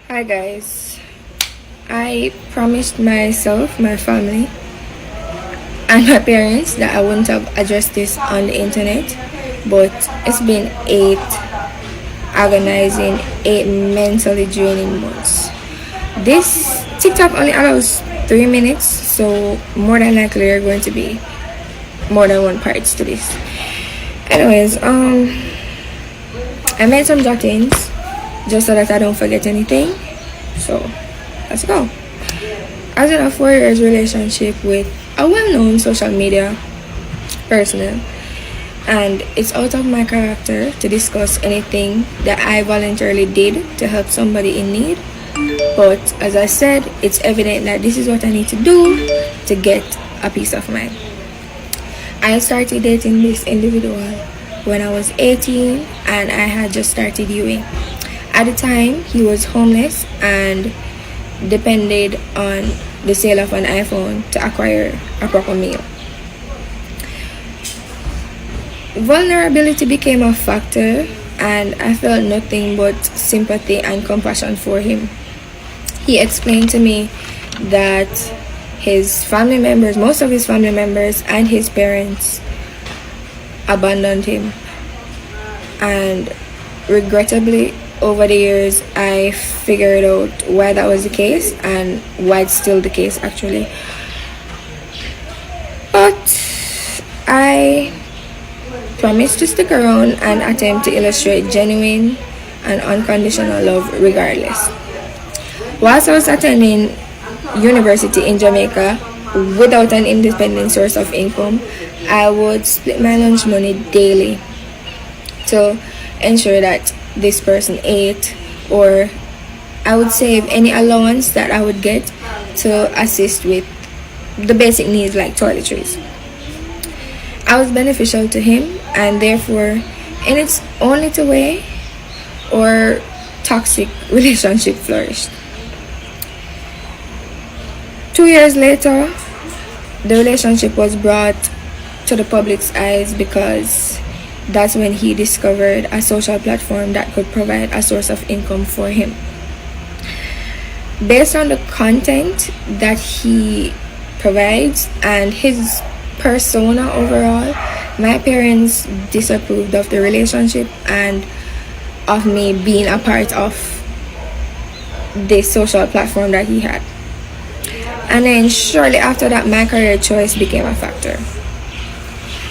Hi guys, I promised myself, my family, and my parents that I wouldn't have addressed this on the internet, but it's been 8 agonizing, 8 mentally draining months. This TikTok only allows 3 minutes, so more than likely there are going to be more than one part to this. Anyways, I made some jottings just so that I don't forget anything. So let's go. I was in a 4 year relationship with a well-known social media person, and it's out of my character to discuss anything that I voluntarily did to help somebody in need. But as I said, it's evident that this is what I need to do to get a peace of mind. I started dating this individual when I was 18 and I had just started UA. At the time, he was homeless and depended on the sale of an iPhone to acquire a proper meal. Vulnerability became a factor, and I felt nothing but sympathy and compassion for him. He explained to me that his family members, most of his family members and his parents abandoned him. And regrettably, over the years, I figured out why that was the case and why it's still the case actually. But I promised to stick around and attempt to illustrate genuine and unconditional love regardless. Whilst I was attending university in Jamaica without an independent source of income, I would split my lunch money daily to ensure that this person ate, or I would save any allowance that I would get to assist with the basic needs like toiletries. I was beneficial to him, and therefore, in its own little way, our toxic relationship flourished. 2 years later, the relationship was brought to the public's eyes because that's when he discovered a social platform that could provide a source of income for him. Based on the content that he provides and his persona overall, my parents disapproved of the relationship and of me being a part of this social platform that he had. And then shortly after that, my career choice became a factor.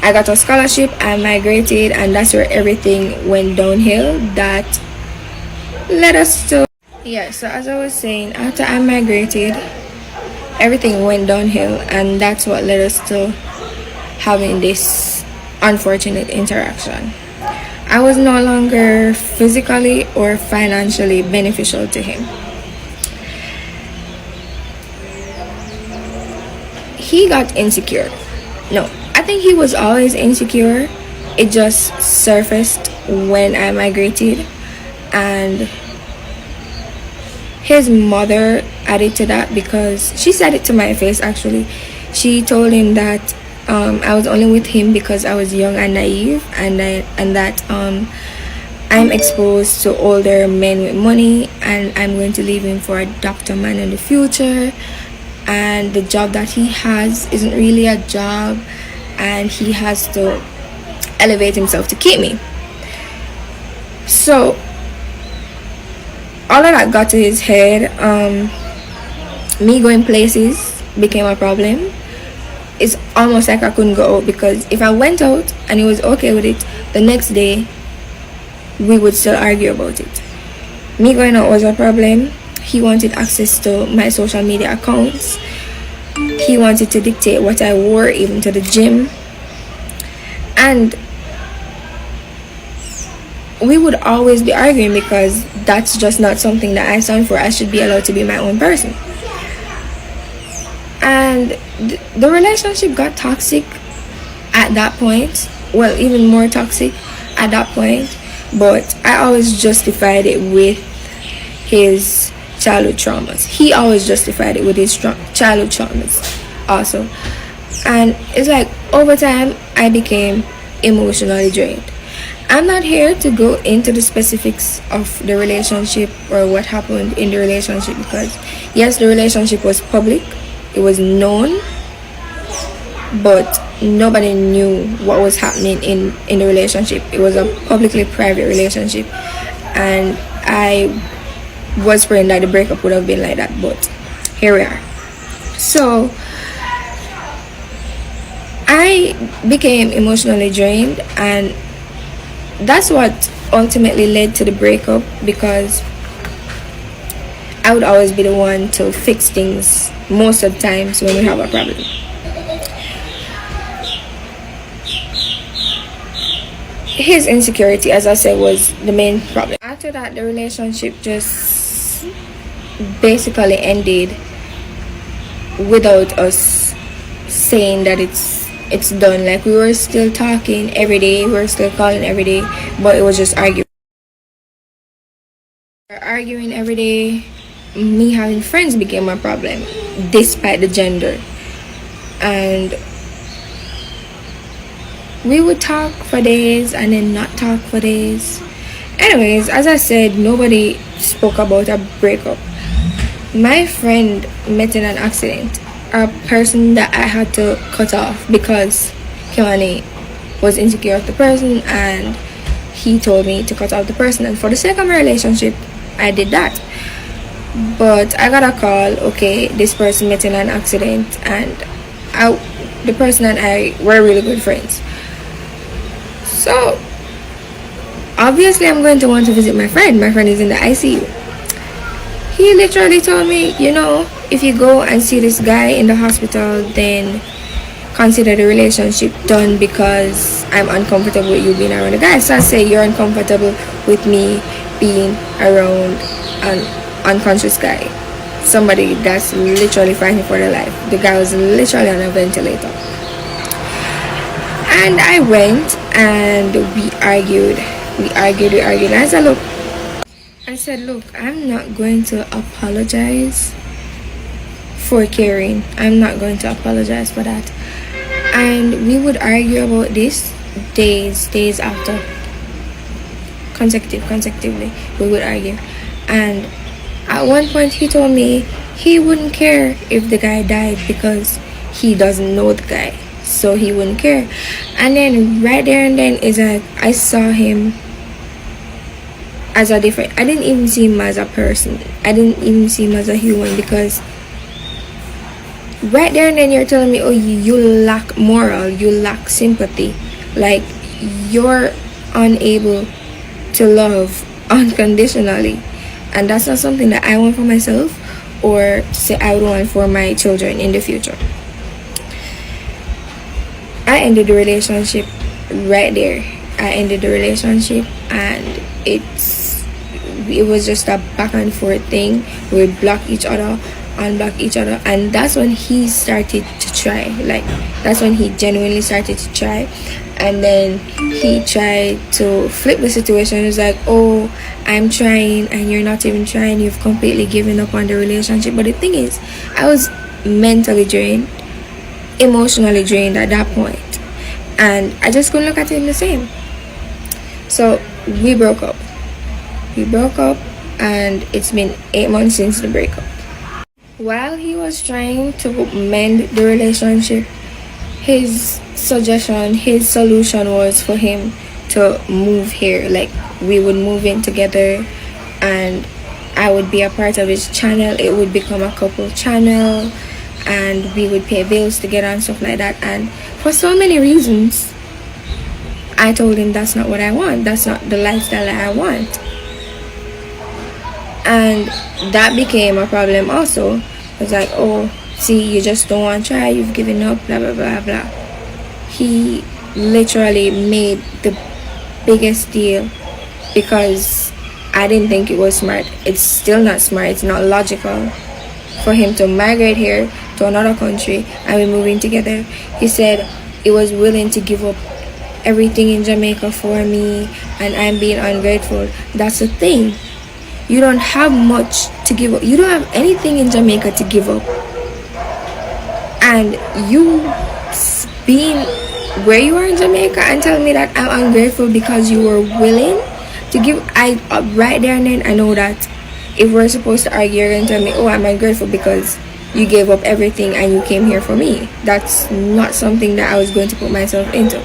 I got a scholarship, I migrated, and that's where everything went downhill. That led us to, so as I was saying, after I migrated, everything went downhill, and that's what led us to having this unfortunate interaction. I was no longer physically or financially beneficial to him. He got insecure. No, I think he was always insecure. It just surfaced when I migrated, and his mother added to that because she said it to my face actually. She told him that I was only with him because I was young and naive, and that I'm exposed to older men with money, and I'm going to leave him for a doctor man in the future, and the job that he has isn't really a job, and he has to elevate himself to keep me. So all of that got to his head. Me going places became a problem. It's almost like I couldn't go out, because if I went out and he was okay with it, the next day we would still argue about it. Me going out was a problem. He wanted access to my social media accounts. He wanted to dictate what I wore, even to the gym. And we would always be arguing because that's just not something that I stand for. I should be allowed to be my own person. And the relationship got toxic at that point. Well, even more toxic at that point. But I always justified it with his childhood traumas. He always justified it with his childhood traumas also. And it's like over time I became emotionally drained. I'm not here to go into the specifics of the relationship or what happened in the relationship, because yes, the relationship was public, it was known, but nobody knew what was happening in the relationship. It was a publicly private relationship, and I was praying that the breakup would have been like that, but here we are. So I became emotionally drained, and that's what ultimately led to the breakup, because I would always be the one to fix things most of the times when we have a problem. His insecurity, as I said, was the main problem. After that, the relationship just basically ended without us saying that it's done. Like, we were still talking every day, we were still calling every day, but it was just arguing. Arguing every day. Me having friends became a problem, despite the gender. And we would talk for days and then not talk for days. Anyways, as I said, nobody spoke about a breakup. My friend met in an accident, a person that I had to cut off because Kimani was insecure of the person, and he told me to cut off the person, and for the sake of my relationship, I did that. But I got a call, okay, this person met in an accident, and the person and I were really good friends. So obviously I'm going to want to visit my friend. My friend is in the ICU. He literally told me, if you go and see this guy in the hospital, then consider the relationship done, because I'm uncomfortable with you being around the guy. So I say, you're uncomfortable with me being around an unconscious guy, somebody that's literally fighting for their life. The guy was literally on a ventilator. And I went and we argued. And I said, look, I'm not going to apologize for caring. I'm not going to apologize for that. And we would argue about this days after. Consecutively, we would argue. And at one point he told me he wouldn't care if the guy died because he doesn't know the guy, so he wouldn't care. And then right there and then is that I saw him as a different. I didn't even see him as a person. I didn't even see him as a human, because right there and then you're telling me, oh, you lack moral, you lack sympathy, like you're unable to love unconditionally. And that's not something that I want for myself, or say I would want for my children in the future. I ended the relationship right there. I ended the relationship, and it was just a back and forth thing. We would block each other, unblock each other, and that's when he started to try. Like, that's when he genuinely started to try. And then he tried to flip the situation. He was like, oh, I'm trying and you're not even trying, you've completely given up on the relationship. But the thing is, I was mentally drained, emotionally drained at that point, and I just couldn't look at him the same. So we broke up, and it's been 8 months since the breakup. While he was trying to mend the relationship, his solution was for him to move here. Like, we would move in together, and I would be a part of his channel. It would become a couple channel, and we would pay bills together and stuff like that. And for so many reasons, I told him that's not what I want. That's not the lifestyle that I want. And that became a problem also. It's like, oh, see, you just don't want to try, you've given up, blah blah blah blah. He literally made the biggest deal, because I didn't think it was smart. It's still not smart, it's not logical for him to migrate here to another country and we're moving together. He said he was willing to give up everything in Jamaica for me, and I'm being ungrateful. That's the thing. You don't have much to give up. You don't have anything in Jamaica to give up. And you being where you are in Jamaica and tell me that I'm ungrateful because you were willing to give. I right there and then I know that if we're supposed to argue, you're gonna tell me, oh, I'm ungrateful because you gave up everything and you came here for me. That's not something that I was going to put myself into.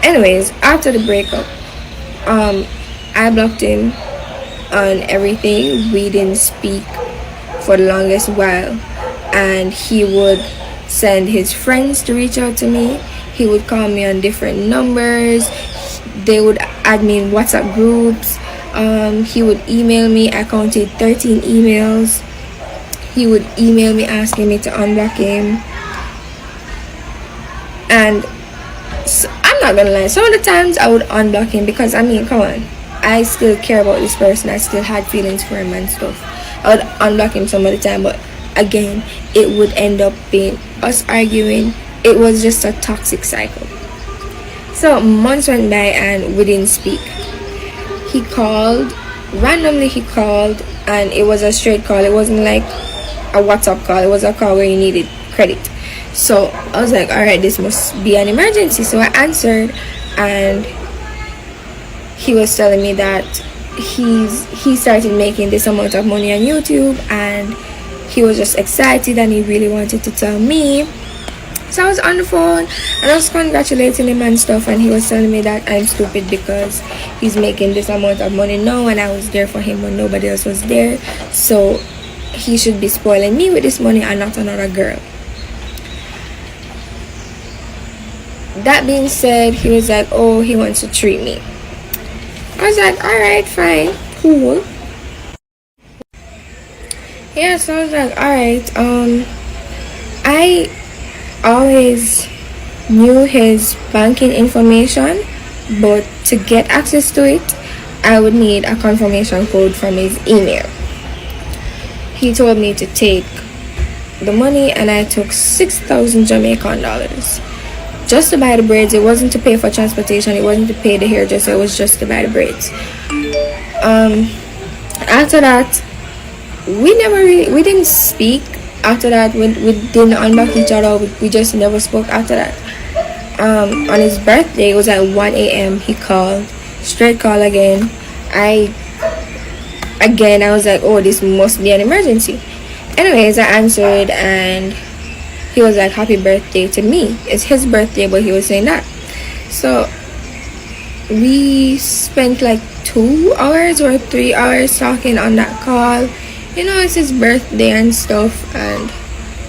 Anyways, after the breakup, I blocked him on everything. We didn't speak for the longest while, and he would send his friends to reach out to me. He would call me on different numbers. They would add me in WhatsApp groups. He would email me. I counted 13 emails. He would email me asking me to unblock him. And so, I'm not gonna lie, some of the times I would unblock him because, I mean, come on, I still care about this person. I still had feelings for him and stuff. I would unblock him some of the time, but again, it would end up being us arguing. It was just a toxic cycle. So months went by and we didn't speak. He called, randomly he called, and it was a straight call. It wasn't like a WhatsApp call. It was a call where you needed credit. So I was like, alright, this must be an emergency. So I answered, and he was telling me that he started making this amount of money on YouTube, and he was just excited and he really wanted to tell me. So I was on the phone and I was congratulating him and stuff, and he was telling me that I'm stupid because he's making this amount of money now and I was there for him when nobody else was there, so he should be spoiling me with this money and not another girl. That being said, he was like, oh, he wants to treat me. I was like, alright, fine, cool. Yeah, so I was like, alright, I always knew his banking information, but to get access to it, I would need a confirmation code from his email. He told me to take the money, and I took 6,000 Jamaican dollars just to buy the braids. It wasn't to pay for transportation, it wasn't to pay the hairdresser, it was just to buy the braids. After that, we didn't speak. After that, we didn't unblock each other. We just never spoke after that. On his birthday, it was at 1 a.m. He called, straight call again. I was like, oh, this must be an emergency. Anyways, I answered, and he was like, happy birthday to me. It's his birthday, but he was saying that. So we spent like 2 hours or 3 hours talking on that call. You know, it's his birthday and stuff and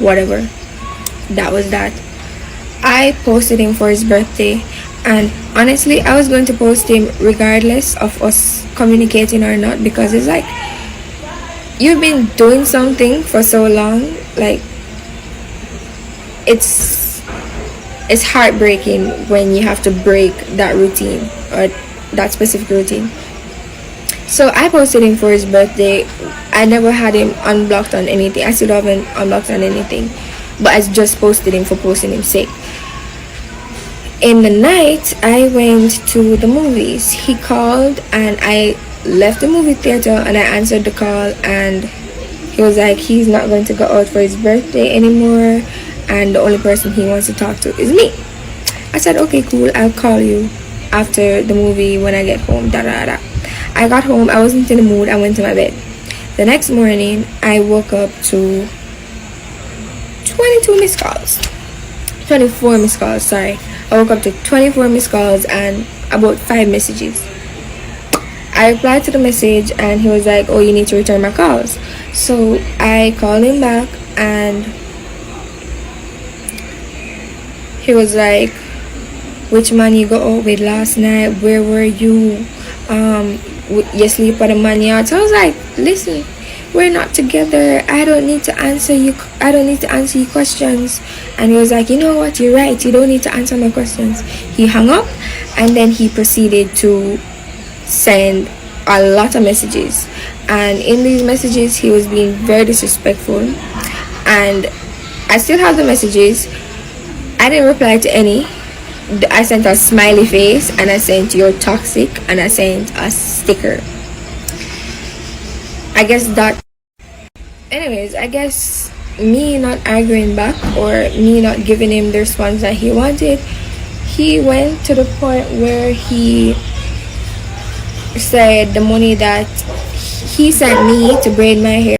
whatever. That was that. I posted him for his birthday, and honestly, I was going to post him regardless of us communicating or not, because it's like, you've been doing something for so long, like, it's heartbreaking when you have to break that routine or that specific routine. So I posted him for his birthday. I never had him unblocked on anything. I still haven't unblocked on anything, but I just posted him for posting him's sake. In the night, I went to the movies. He called and I left the movie theater and I answered the call, and he was like, he's not going to go out for his birthday anymore, and the only person he wants to talk to is me. I said, okay, cool, I'll call you after the movie when I get home, da da da. I got home, I wasn't in the mood, I went to my bed. The next morning, I woke up to 24 missed calls, sorry. I woke up to 24 missed calls and about 5 messages. I replied to the message and he was like, oh, you need to return my calls. So I called him back and he was like, which man you go out with last night? Where were you? You sleep at the manii. So I was like, listen, we're not together. I don't need to answer you questions. And he was like, you know what, you're right, you don't need to answer my questions. He hung up and then he proceeded to send a lot of messages, and in these messages he was being very disrespectful, and I still have the messages. I didn't reply to any. I sent a smiley face, and I sent you're toxic, and I sent a sticker. I guess me not arguing back or me not giving him the response that he wanted, he went to the point where he said the money that he sent me to braid my hair